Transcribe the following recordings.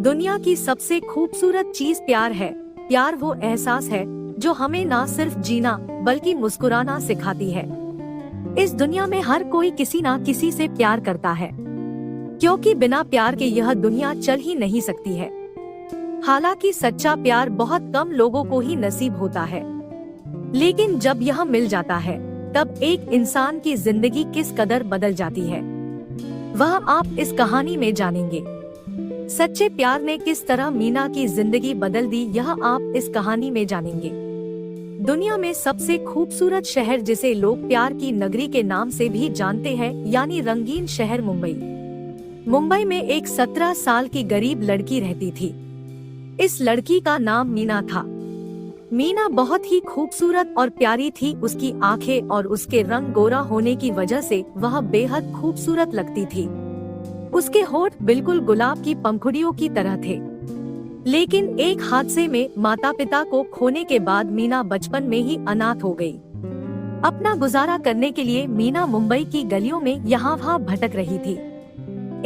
दुनिया की सबसे खूबसूरत चीज प्यार है। प्यार वो एहसास है जो हमें ना सिर्फ जीना बल्कि मुस्कुराना सिखाती है। इस दुनिया में हर कोई किसी ना किसी से प्यार करता है, क्योंकि बिना प्यार के यह दुनिया चल ही नहीं सकती है। हालांकि सच्चा प्यार बहुत कम लोगों को ही नसीब होता है, लेकिन जब यह मिल जाता है तब एक इंसान की जिंदगी किस कदर बदल जाती है, वह आप इस कहानी में जानेंगे। सच्चे प्यार ने किस तरह मीना की जिंदगी बदल दी, यह आप इस कहानी में जानेंगे। दुनिया में सबसे खूबसूरत शहर जिसे लोग प्यार की नगरी के नाम से भी जानते हैं, यानी रंगीन शहर मुंबई। मुंबई में एक 17 साल की गरीब लड़की रहती थी। इस लड़की का नाम मीना था। मीना बहुत ही खूबसूरत और प्यारी थी। उसकी आंखें और उसके रंग गोरा होने की वजह से वह बेहद खूबसूरत लगती थी। उसके होठ बिल्कुल गुलाब की पंखुड़ियों की तरह थे। लेकिन एक हादसे में माता पिता को खोने के बाद मीना बचपन में ही अनाथ हो गई। अपना गुजारा करने के लिए मीना मुंबई की गलियों में यहाँ वहाँ भटक रही थी।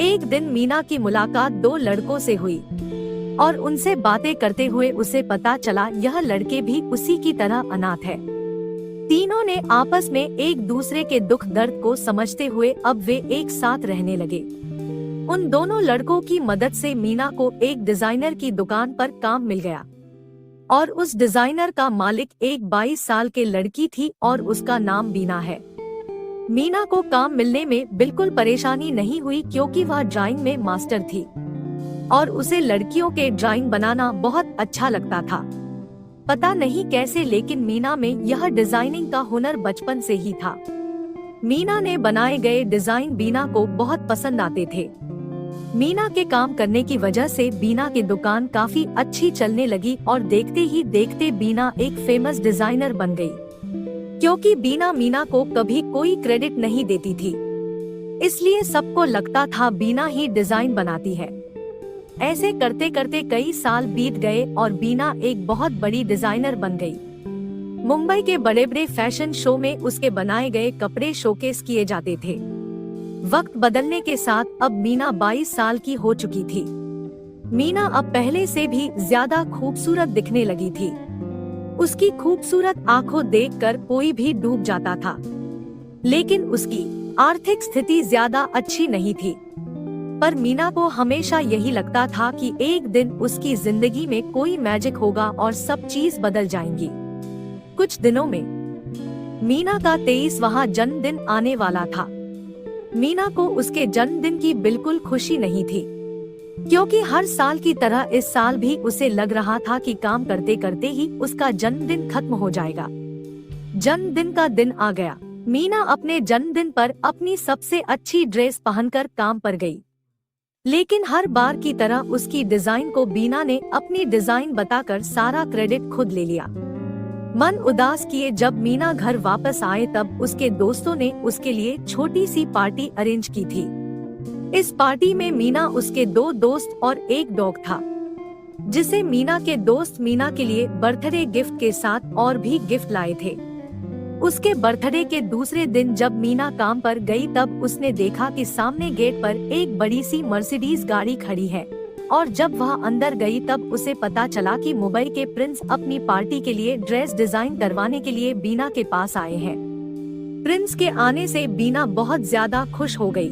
एक दिन मीना की मुलाकात 2 लड़कों से हुई और उनसे बातें करते हुए उसे पता चला यह लड़के भी उसी की तरह अनाथ है। तीनों ने आपस में एक दूसरे के दुख दर्द को समझते हुए अब वे एक साथ रहने लगे। उन दोनों लड़कों की मदद से मीना को एक डिजाइनर की दुकान पर काम मिल गया और उस डिजाइनर का मालिक एक 22 साल के लड़की थी और उसका नाम बीना है। मीना को काम मिलने में बिल्कुल परेशानी नहीं हुई, क्योंकि वह ड्राइंग में मास्टर थी और उसे लड़कियों के ड्राइंग बनाना बहुत अच्छा लगता था। पता नहीं कैसे, लेकिन मीना में यह डिजाइनिंग का हुनर बचपन से ही था। मीना ने बनाए गए डिजाइन बीना को बहुत पसंद आते थे। मीना के काम करने की वजह से बीना की दुकान काफी अच्छी चलने लगी और देखते ही देखते बीना एक फेमस डिजाइनर बन गई। क्योंकि बीना मीना को कभी कोई क्रेडिट नहीं देती थी, इसलिए सबको लगता था बीना ही डिजाइन बनाती है। ऐसे करते करते कई साल बीत गए और बीना एक बहुत बड़ी डिजाइनर बन गई। मुंबई के बड़े बड़े फैशन शो में उसके बनाए गए कपड़े शोकेस किए जाते थे। वक्त बदलने के साथ अब मीना 22 साल की हो चुकी थी। मीना अब पहले से भी ज्यादा खूबसूरत दिखने लगी थी। उसकी खूबसूरत आंखों देखकर कोई भी डूब जाता था। लेकिन उसकी आर्थिक स्थिति ज्यादा अच्छी नहीं थी, पर मीना को हमेशा यही लगता था कि एक दिन उसकी जिंदगी में कोई मैजिक होगा और सब चीज बदल जाएंगी। कुछ दिनों में मीना का 23वां जन्मदिन आने वाला था। मीना को उसके जन्मदिन की बिल्कुल खुशी नहीं थी, क्योंकि हर साल की तरह इस साल भी उसे लग रहा था कि काम करते करते ही उसका जन्मदिन खत्म हो जाएगा। जन्मदिन का दिन आ गया। मीना अपने जन्मदिन पर अपनी सबसे अच्छी ड्रेस पहनकर काम पर गई। लेकिन हर बार की तरह उसकी डिजाइन को बीना ने अपनी डिजाइन बताकर सारा क्रेडिट खुद ले लिया। मन उदास किए जब मीना घर वापस आए तब उसके दोस्तों ने उसके लिए छोटी सी पार्टी अरेंज की थी। इस पार्टी में मीना, उसके 2 दोस्त और एक डॉग था, जिसे मीना के दोस्त मीना के लिए बर्थडे गिफ्ट के साथ और भी गिफ्ट लाए थे। उसके बर्थडे के दूसरे दिन जब मीना काम पर गई तब उसने देखा कि सामने गेट पर एक बड़ी सी मर्सिडीज गाड़ी खड़ी है, और जब वह अंदर गई तब उसे पता चला कि मुंबई के प्रिंस अपनी पार्टी के लिए ड्रेस डिजाइन करवाने के लिए बीना के पास आए हैं। प्रिंस के आने से बीना बहुत ज्यादा खुश हो गई।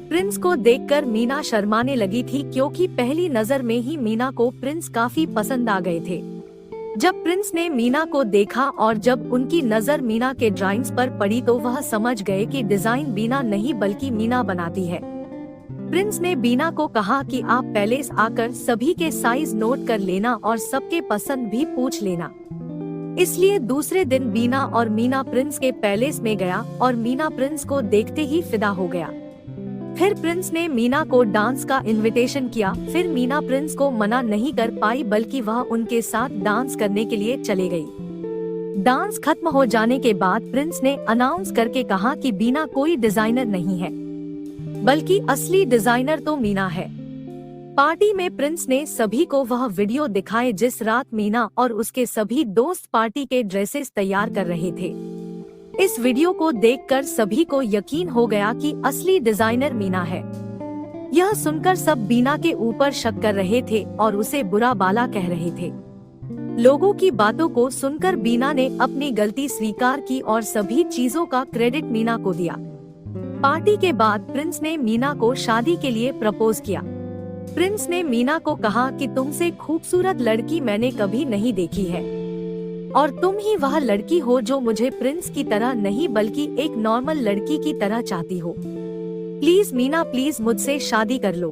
प्रिंस को देखकर मीना शर्माने लगी थी, क्योंकि पहली नजर में ही मीना को प्रिंस काफी पसंद आ गए थे। जब प्रिंस ने मीना को देखा और जब उनकी नजर मीना के ड्राइंग्स पर पड़ी तो वह समझ गए कि डिजाइन बीना नहीं बल्कि मीना बनाती है। प्रिंस ने बीना को कहा कि आप पैलेस आकर सभी के साइज नोट कर लेना और सबके पसंद भी पूछ लेना। इसलिए दूसरे दिन बीना और मीना प्रिंस के पैलेस में गया और मीना प्रिंस को देखते ही फिदा हो गया। फिर प्रिंस ने मीना को डांस का इनविटेशन किया। फिर मीना प्रिंस को मना नहीं कर पाई, बल्कि वह उनके साथ डांस करने के लिए चले गई। डांस खत्म हो जाने के बाद प्रिंस ने अनाउंस करके कहा कि बीना कोई डिजाइनर नहीं है, बल्कि असली डिजाइनर तो मीना है। पार्टी में प्रिंस ने सभी को वह वीडियो दिखाए जिस रात मीना और उसके सभी दोस्त पार्टी के ड्रेसेस तैयार कर रहे थे। इस वीडियो को देखकर सभी को यकीन हो गया कि असली डिजाइनर मीना है। यह सुनकर सब बीना के ऊपर शक कर रहे थे और उसे बुरा बाला कह रहे थे। लोगों की बातों को सुनकर बीना ने अपनी गलती स्वीकार की और सभी चीजों का क्रेडिट मीना को दिया। पार्टी के बाद प्रिंस ने मीना को शादी के लिए प्रपोज किया। प्रिंस ने मीना को कहा कि तुमसे खूबसूरत लड़की मैंने कभी नहीं देखी है और तुम ही वह लड़की हो जो मुझे प्रिंस की तरह नहीं बल्कि एक नॉर्मल लड़की की तरह चाहती हो। प्लीज मीना, प्लीज मुझसे शादी कर लो,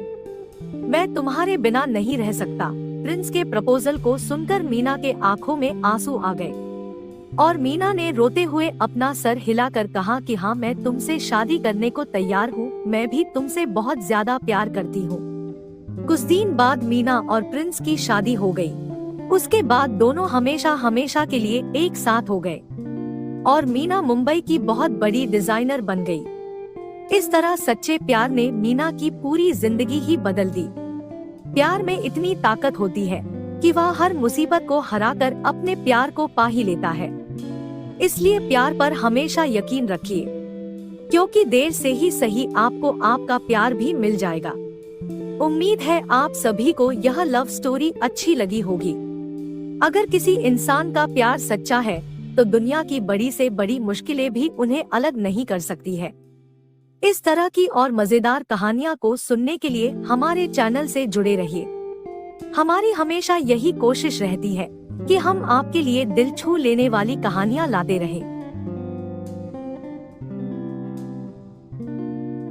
मैं तुम्हारे बिना नहीं रह सकता। प्रिंस के प्रपोजल को सुनकर मीना के आंखों में आंसू आ गए और मीना ने रोते हुए अपना सर हिलाकर कहा कि हाँ, मैं तुमसे शादी करने को तैयार हूँ, मैं भी तुमसे बहुत ज्यादा प्यार करती हूँ। कुछ दिन बाद मीना और प्रिंस की शादी हो गई। उसके बाद दोनों हमेशा हमेशा के लिए एक साथ हो गए और मीना मुंबई की बहुत बड़ी डिजाइनर बन गई। इस तरह सच्चे प्यार ने मीना की पूरी जिंदगी ही बदल दी। प्यार में इतनी ताकत होती है कि वह हर मुसीबत को हराकर अपने प्यार को पा ही लेता है। इसलिए प्यार पर हमेशा यकीन रखिए, क्योंकि देर से ही सही आपको आपका प्यार भी मिल जाएगा। उम्मीद है आप सभी को यह लव स्टोरी अच्छी लगी होगी। अगर किसी इंसान का प्यार सच्चा है तो दुनिया की बड़ी से बड़ी मुश्किलें भी उन्हें अलग नहीं कर सकती है। इस तरह की और मजेदार कहानियाँ को सुनने के लिए हमारे चैनल से जुड़े रहिए। हमारी हमेशा यही कोशिश रहती है कि हम आपके लिए दिल छू लेने वाली कहानियाँ लाते रहें।